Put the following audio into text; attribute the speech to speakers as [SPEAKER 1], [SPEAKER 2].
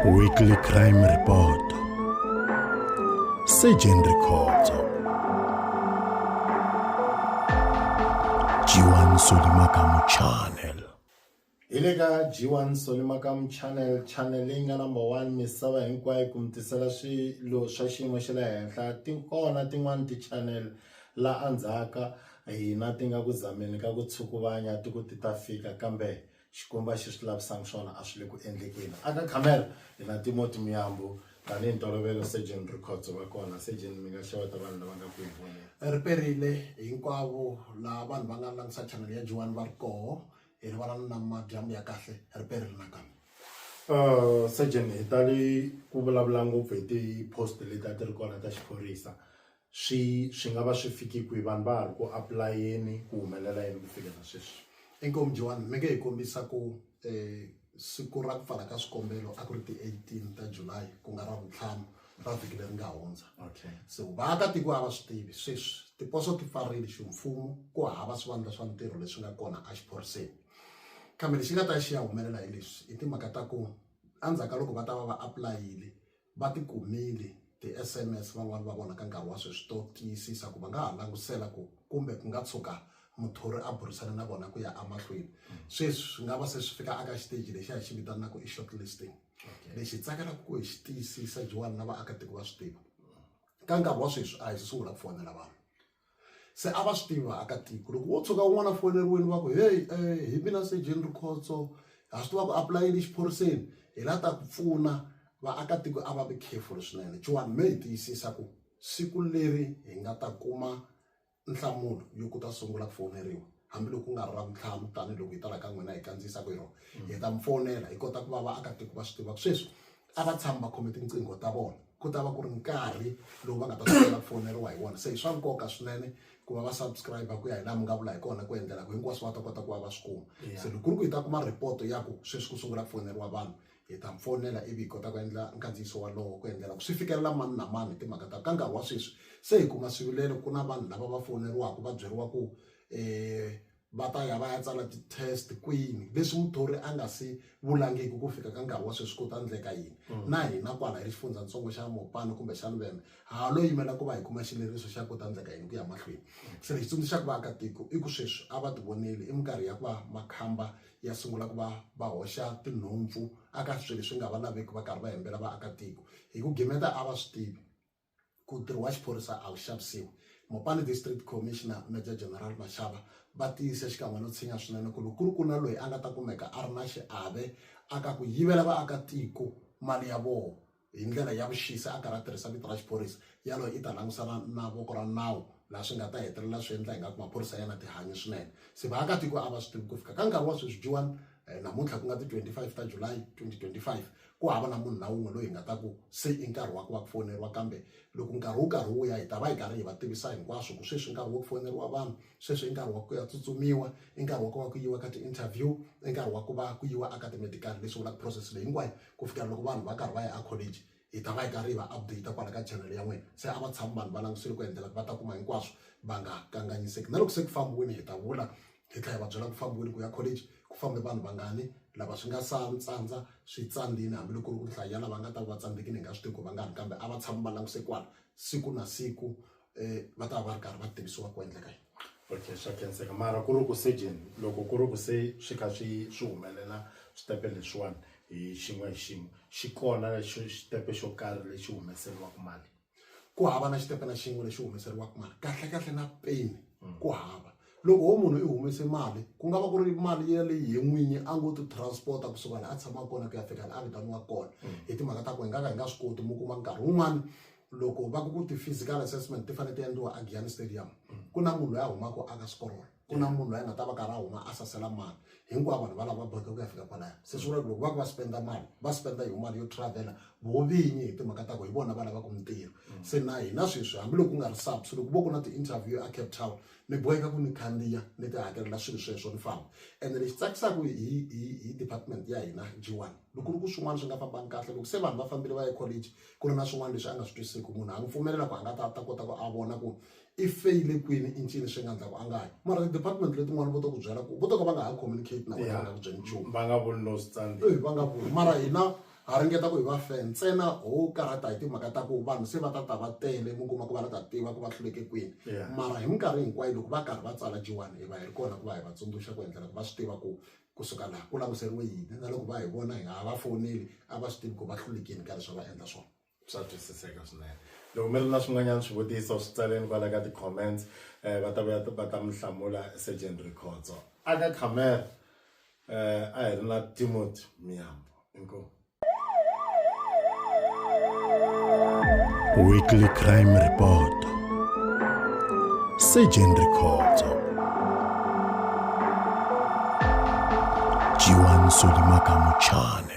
[SPEAKER 1] Weekly Crime Report. Surgeon Records. G1 Solimakam Channel.
[SPEAKER 2] Ilega G1 Solimakam channel leyi number 1 misava hinkwayo ku mtisela swilo swa xiyimo xa le henhla tinkona tin'wana ti channel la andzhaka hina ti nga ku zameni ka ku tshukuvanya ti ku ti ta fika kambe xikomba xi swi lavisanga swona a swi le ku endlekeni aka camera hina Timothy Miyambu tanihi ntolovelo Surgeon Records va kona Surgeon mi nga xeweta vanhu lava nga ku hi vonela
[SPEAKER 3] riperile hinkwavo la vanhu va nga langutisa channel ya G1 va ri koho hi rivala na madyambu ya kahle riperile nakambe
[SPEAKER 2] Surgeon hi tali ku vulavula ngopfu hi ti post leti a ti ri kona ta xiphorisa swi nga va swi fiki kwihi vanhu va ha ri ku apply-eni ku humelela yini ku fikela sweswi
[SPEAKER 3] inkomu G1 mi nge hi kombisa ku siku ra ku pfala ka swikombelo a ku ri ti 18 ta July ku nga ra vutlhanu ra vhiki leri nga hundza so vaakatiko a va swi tivi sweswi tiposo ti pfarile ximfumo ku hava swivandla swa ntirho leswi nga kona a xiphoriseni kambe lexi nga ta xi ya humelela hi leswi i timhaka ta ku andzhaka loko va ta va va apply-ile va ti kumile ti-SMS van'wani va vona ka nkarhi wa sweswi to tiyisisa ku va nga ha langusela ku kumbe ku nga tshuka muthori a burisana na vona ku ya amahlweni sweswi swi nga va se swi fika aka xiteji lexi a xi vitanaka i shortlisting lexi tsakelaka ku hi xi tiyisisa G1 na vaakatiko va swi tiva ka nkarhi wa sweswi a hi si sungula ku fonela vanhu se a va swi tiva vaakatiko loko wo tshuka un'wana foneriweni va ku hey hi mina Surgeon Records ha swi tiva ku apply-ile xiphoriseni hi la ta ku pfuna vaakatiko a va be careful swinene G1 mi hi tiyisisa ku siku leri hi nga ta kuma nhlamulo yo ku ta sungula ku foneriwa hambiloko ku nga ri ra vutlhanu tanihiloko hi tala ka n'wina hi kandziyisaka hi rona hi ta mi fonela hi kota ku va vaakatiko va swi tiva ku sweswi a va tshama va khome tinqingho ta vona ku ta va ku ri nkarhi lowu va nga ta sungula ku foneriwa hi wona se hi swa nkoka swinene ku va va subscribe ku ya hi laha mi nga vula hi kona ku endlela ku hinkwaswo va ta kota ku va va swi kuma se loko ku ri ku hi ta kuma report ya ku sweswi ku sungula ku foneriwa vanhu hi ta mfonela ivi hi kota ku endla nkandziyiso walowo ku endlela ku swi fikelela mani na mani timhaka ta ka nkarhi wa sweswi se hi kuma swivilelo ku na vanhu lava va foneriwaka va byeriwa ku va ta ya va ya tsala ti-test kwini leswi muthori a nga si vulangiki ku fika ka nkarhi wa sweswi ku ta endleka yini na hina kwala hi xifundzatsongo xa Mopani kumbe xa Luvembe ha lo yimela ku va hi kuma xileriso xa ku ta endleka yini ku ya mahlweni se lexi tsundzuxaka vaakatiko i ku sweswi a va ti voneli i minkarhi ya ku va makhamba ya sungula ku va hoxa tinhompfu aka swilo leswi nga va laveki va karhi va hembela vaakatiko hi ku gimeta a va swi tivi ku ntirho wa xiphorisa a wu xavisiwi Mopani District Commissioner Major General Mashava va tiyisa xikan'we no tshinya swinene ku loko ku ri ku na loyi a nga ta kumeka a ri na xiave aka ku yivela vaakatiko mali ya vona hi ndlela ya vuxisi a karhi a tirhisa vito ra xiphorisa yaloyo i ta langusana na voko ra nawu laha swi nga ta hetelela swi endla ingaku maphorisa yana ti hanye swinene se vaakatiko a va swi tivi ku fika ka nkarhi wa sweswi G1 namuntlha ku nga ti 25 ta July 2025 ku hava na munhu na wun'we loyi hi nga ta ku se i nkarhi wa ku va ku foneriwa kambe loko nkarhi wu karhi wu ya hi ta va hi karhi hi va tivisa hinkwaswo ku sweswi nkarhi wa ku foneriwa vanhu sweswi i nkarhi wa ku ya tsutsumiwa i nkarhi wa ku va ku yiwa ka ti-interview i nkarhi wa ku va ku yiwa aka ti-medical leswi vulaka process leyi hinkwayo ku fikela loko vanhu va karhi va ya a college hi ta va hi karhi hi va update kwala ka channel ya n'wina se a va tshama vanhu va langutisile ku endlela ku va ta kuma hinkwaswo va nga kanganyiseki na loko se ku fambiwini hi ta vula hi tlhela hi va byela ku fambiwini ku ya college ku fambe vanhu vangani lava swi nga tsandza swi tsandini hambiloko ri ku hlaya lava nga ta va tsandzekini hi nga swi tivi ku va nga ri kambe a va tshama va languse kwala siku na siku va ta va ri karhi va tivisiwa ku endleka yini
[SPEAKER 2] okay swa khenseka mara ku ri ku Surgeon loko ku ri ku se swi kha swi humelela switepe leswiwani hi xin'we hi xin'we xi kona lexo xitepe xo karhi lexi humeseriwaka mali
[SPEAKER 3] ku hava na xitepe na xin'we lexi humeseriwaka mali kahle na peni ku hava loko wo munhu i humese mali ku nga va ku ri mali ya leyi hi n'winyi a ngo ti transporta kusuka laha a tshama kona ku ya fika laha a vitaniwa kona hi timhaka ta ku hi nga swi koti mu kuma nkarhi wun'wani loko va ku ti-physical assessment ti fanele ti endliwa a Giyani Stadium ku na munhu loyi a humaka aka Skorola ku na munhu loyi a nga ta va karhi a huma a sasela mali hinkwavo vanhu va lava boheka ku ya fika kwalaya se swi vula loko va ku va spenda mali va spenda hi mali yo travela vovinyi hi timhaka ta ku hi vona va lavaka mintirho se na hina sweswi hambiloko ku nga ri SAPS loko vo ku na ti-interview a Cape Town ni boheka ku ni khandziya ni ti hakelela swilo sweswo ni famba ende lexi tsakisaka hi department ya hina G1 loko ri ku swin'wana swi nga fambangi kahle loko se vanhu va fambile va ya college ku ri na swin'wana leswi a nga swi twisiki munhu a n'wi pfumelela ku a nga ta kota ku a vona ku i feyile kwini i ncini swi nga endla ku a nga yi mara department letin'wana vo to ku byela ku vo to ka va nga ha communicate na wena va nga ku byeli nchumu
[SPEAKER 2] va nga vuli no switsandzi
[SPEAKER 3] va nga vuli mara hina ha ringeta ku hi va fan ntsena ho karata hi timhaka ta ku vanhu se va ta va tele mi kuma ku va ta tiva ku va hluleke kwini mara hi minkarhi hinkwayo loko va karhi va tsala G1 hi va hi ri kona ku va hi va tsundzuxa ku endlela ku va swi tiva ku kusuka laha ku languseriwe yini na loko va hi vona hi nga va foneli a va swi tivi ku va hlulekini ka leswi va endla swona.
[SPEAKER 2] Swa twisiseka swinene. Loko mi ri na swin'wanyana swivutiso swi tsaleni kwala ka ti-comments va ta vuya va ta mi hlamula Sergeant Rikhotso. Aka camera a hi ri na Timothy Miyambo. Inkomu.
[SPEAKER 1] Weekly Crime Report. Sergeant Rikhotso. G1 Solimakamu Channel.